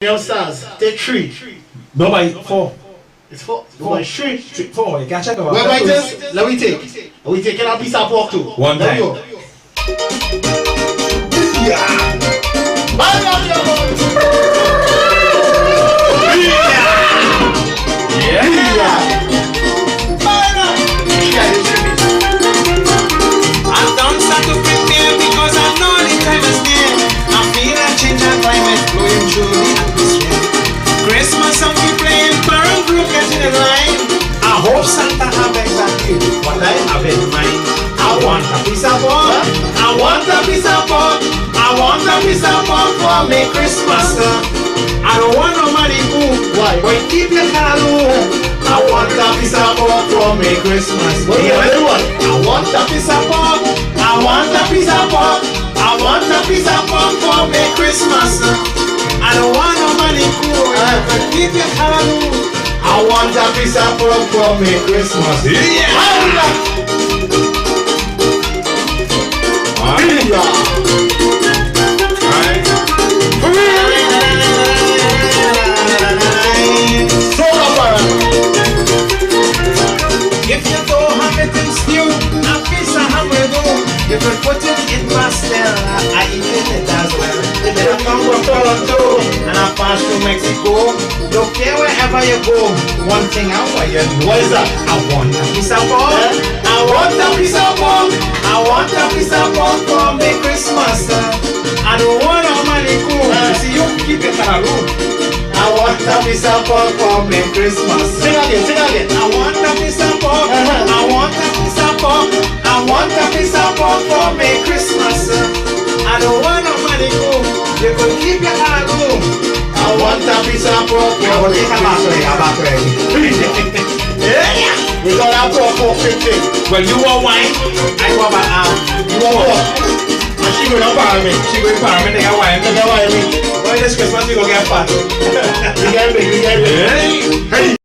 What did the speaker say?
Yo, stars, take three. No, by four. It's four. By three. Four. You can check about Well, by that. this, let me take. Are we taking a piece of pork too? One Let me time. go. Yeah. Bye, love you, Yeah. I'm done start to prepare because I know the time is near. I feel a change of climate blowing through the atmosphere. Christmas song we playing, parent group getting in line. I hope Santa have exactly what I have in mind. I want a piece of pork. I want a piece of pork. I want a piece of pork for me Christmas. I don't want no money food. Why? But keep your car low. I want a piece of pork for me Christmas. What do you want? I want a piece of pork. I want a piece of pork. I want a piece of pork for me Christmas. I don't want no money cool. But keep your car low. I want a piece of pork for me Christmas. Yeah. If you don't have it in stew, a piece of ham will do. You can put it in pastel, I eat it as well. If you come from Toronto and I pass through Mexico, don't care wherever you go. One thing I want you to know. What is that? I want a piece of pork. I want a piece of pork. I want a piece of pork for me Christmas. I don't want no money cool. See you keep it a room. I want a piece of pork for me Christmas. Sing again, sing again. I want a piece of pork. I want a piece of pork. I want a piece of pork for me Christmas. I don't want no money go. You could keep your hand go. I want a piece of pork for me Christmas. We got our pork 50. Well, you want wine? I want my arm. You want what? And she going to buy me. She going to me, take a wine. Take a wine me. Boy, this Christmas you go get fat. We get big, we get big. Hey. Hey.